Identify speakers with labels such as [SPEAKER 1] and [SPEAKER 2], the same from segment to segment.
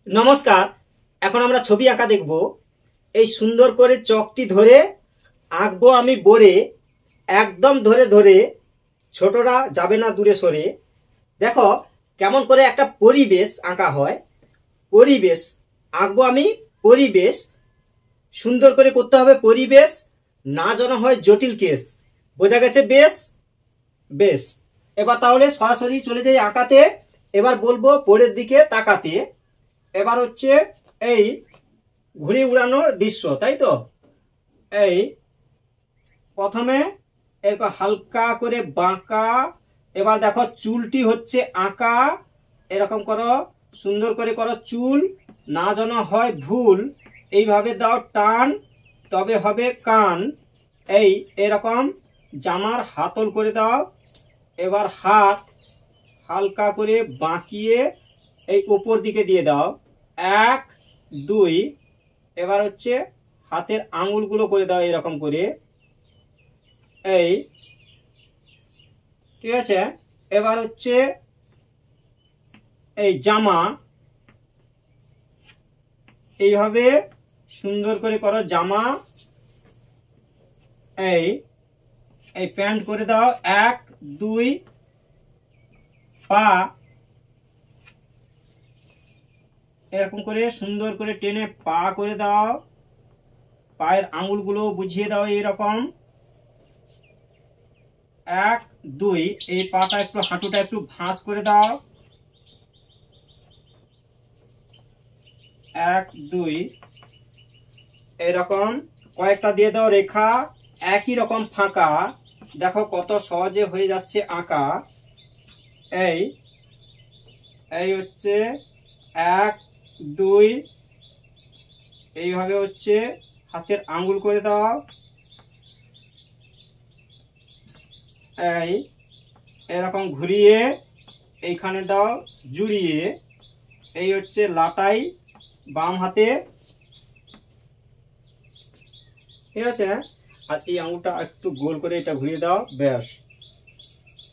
[SPEAKER 1] নমস্কার। এখন আমরা ছবি আঁকা দেখব। এই সুন্দর করে চকটি ধরে আঁকবো আমি বোর্ডে, একদম ধরে ধরে, ছোটরা যাবে না দূরে সরে। দেখো কেমন করে একটা পরিবেশ আঁকা হয়। পরিবেশ আঁকবো আমি, পরিবেশ সুন্দর করে করতে হবে। পরিবেশ না যেন হয় জটিল কেস। বোঝা গেছে? বেশ বেশ। এবার তাহলে সরাসরি চলে যাই আঁকাতে। এবার বলবো বোর্ডের দিকে তাকাতে। এবার হচ্ছে এই ঘুড়ি উড়ানোর দৃশ্য, তাই তো? এই প্রথমে এরকম হালকা করে বাঁকা। এবার দেখো চুলটি হচ্ছে আঁকা, এরকম করো, সুন্দর করে করো। চুল না যেন হয় ভুল, এইভাবে দাও টান, তবে হবে কান। এই এরকম জামার হাতল করে দাও। এবার হাত হালকা করে বাঁকিয়ে এই উপর দিকে দিয়ে দাও। 1 2। এবার হচ্ছে হাতের আঙুলগুলো করে দাও এরকম করে। এই ঠিক আছে। এবার হচ্ছে এই জামা, এইভাবে সুন্দর করে করো জামা। এই এই প্যান্ট করে দাও। 1 2। পা এরকম করে সুন্দর করে টেনে পা করে দাও। পায়ের আঙুলগুলো বুঝিয়ে দাও এরকম। 1 2। এই পাটা একটু, হাঁটুটা একটু ভাঁজ করে দাও। 1 2। এরকম কয়েকটা দিয়ে দাও রেখা, একই রকম ফাঁকা। দেখো কত সহজে হয়ে যাচ্ছে আঁকা। এই এই হচ্ছে 1 2। এইভাবে হচ্ছে হাতের আঙ্গুল করে দাও। এই এরকম ঘুরিয়ে এইখানে দাও জুড়িয়ে। এই হচ্ছে লাটাই বাম হাতে, ঠিক আছে। আর এই আঙুলটা একটু গোল করে এটা ঘুরিয়ে দাও, ব্যাস।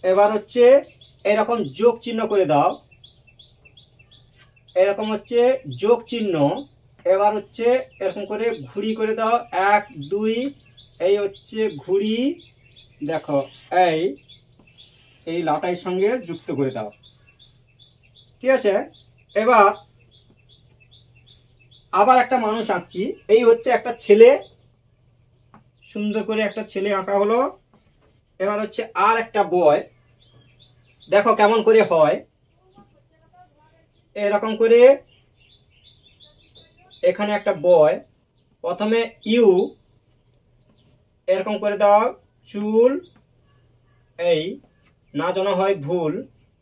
[SPEAKER 1] এবার হচ্ছে এরকম যোগ চিহ্ন করে দাও। এরকম হচ্ছে যোগ চিহ্ন। এবার হচ্ছে এরকম করে ঘুড়ি করে দাও। 1 2। এই হচ্ছে ঘুড়ি। দেখো এই এই লাটাইয়ের সঙ্গে যুক্ত করে দাও, ঠিক আছে। এবার আবার একটা মানুষ আঁকছি। এই হচ্ছে একটা ছেলে, সুন্দর করে একটা ছেলে আঁকা হলো। এবার হচ্ছে আর একটা বয়। দেখো কেমন করে হয়। এরকম করে এখানে একটা বয়, প্রথমে ইউ এরকম করে দাও। চুল এই না যেন হয় ভুল।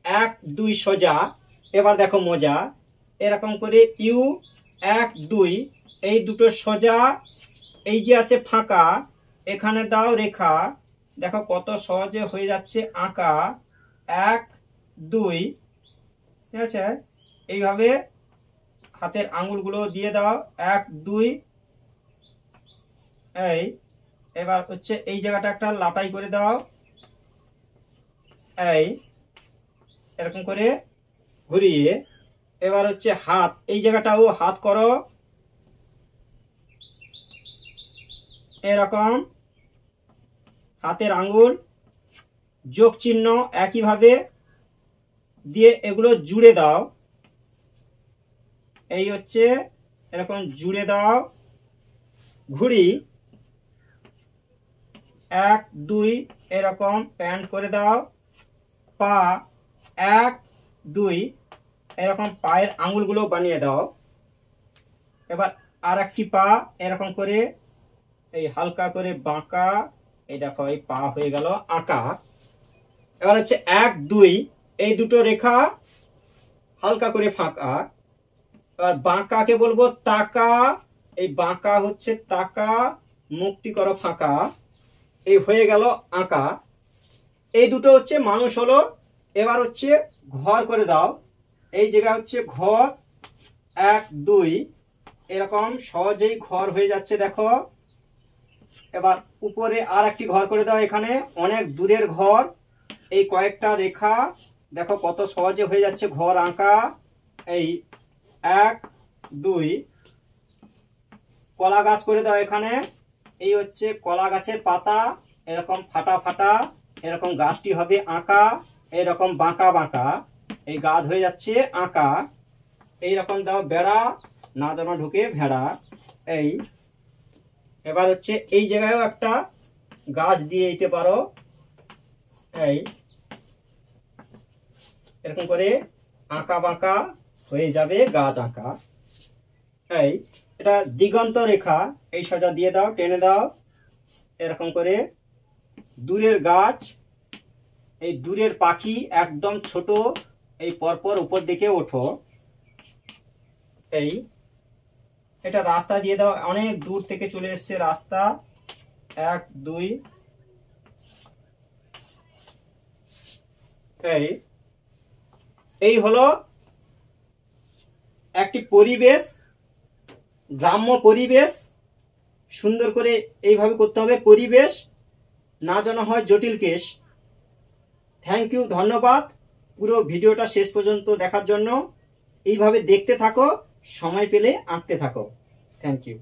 [SPEAKER 1] 1 2 সোজা। এবার দেখো মজা, এরকম করে ইউ 1 2। এই দুটো সোজা, এই যে আছে ফাঁকা, এখানে দাও রেখা। দেখো কত সহজে হয়ে যাচ্ছে আঁকা। 1 2, ঠিক আছে। এইভাবে হাতের আঙুলগুলো দিয়ে দাও। 1 2। এই এবার হচ্ছে এই জায়গাটা একটা লাটাই করে দাও। এই এরকম করে ঘুরিয়ে। এবার হচ্ছে হাত, এই জায়গাটাও হাত করো এরকম। হাতের আঙ্গুল যোগ চিহ্ন একইভাবে দিয়ে এগুলো জুড়ে দাও। এই হচ্ছে এরকম জুড়ে দাও। ঘুড়ি 1 2। এরকম প্যান্ট করে দাও। পা 1 2। এরকম পায়ের আঙুলগুলো বানিয়ে দাও। এবার আর একটি পা এরকম করে এই হালকা করে বাঁকা। এই দেখো এই পা হয়ে গেল আঁকা। এবার হচ্ছে 1 2। এই দুটো রেখা হালকা করে ফাঁকা। এবার বাঁকাকে বলবো তাকা। এই বাঁকা হচ্ছে তাকা, মুখটি করো ফাঁকা। এই হয়ে গেল আঁকা। এই দুটো হচ্ছে মানুষ হলো। এবার হচ্ছে ঘর করে দাও। এই জায়গা হচ্ছে ঘর। 1 2। এরকম সহজেই ঘর হয়ে যাচ্ছে দেখো। এবার উপরে আর একটি ঘর করে দাও। এখানে অনেক দূরের ঘর। এই কয়েকটা রেখা দেখো কত সহজে হয়ে যাচ্ছে ঘর আঁকা। এই 1 2 কলা গাছ করে দাও এখানে। এই হচ্ছে কলা গাছের পাতা, এরকম ফাটা ফাটা, এরকম গাছটি হবে আঁকা, এরকম বাঁকা বাঁকা, এই গাছ হয়ে যাচ্ছে আঁকা। এইরকম দাও বেড়া, না যেন ঢুকে ভেড়া। এই এবার হচ্ছে এই জায়গায়ও একটা গাছ দিয়ে দিতে পারো, এই এরকম করে আঁকা বাঁকা হয়ে যাবে গাছ আঁকা। এই এটা দিগন্ত রেখা, এই সোজা দিয়ে দাও, টেনে দাও এরকম করে। দূরের গাছ, এই দূরের পাখি একদম ছোট, এই পরপর উপর দিকে ওঠো। এই এটা রাস্তা দিয়ে দাও, অনেক দূর থেকে চলে এসছে রাস্তা। 1 2 এই হলো একটি পরিবেশ, গ্রাম্য পরিবেশ। সুন্দর করে এইভাবে করতে হবে, পরিবেশ না যেন হয় জটিল কেশ। থ্যাংক ইউ, ধন্যবাদ পুরো ভিডিওটা শেষ পর্যন্ত দেখার জন্য। এইভাবে দেখতে থাকো, সময় পেলে আঁকতে থাকো। Thank you.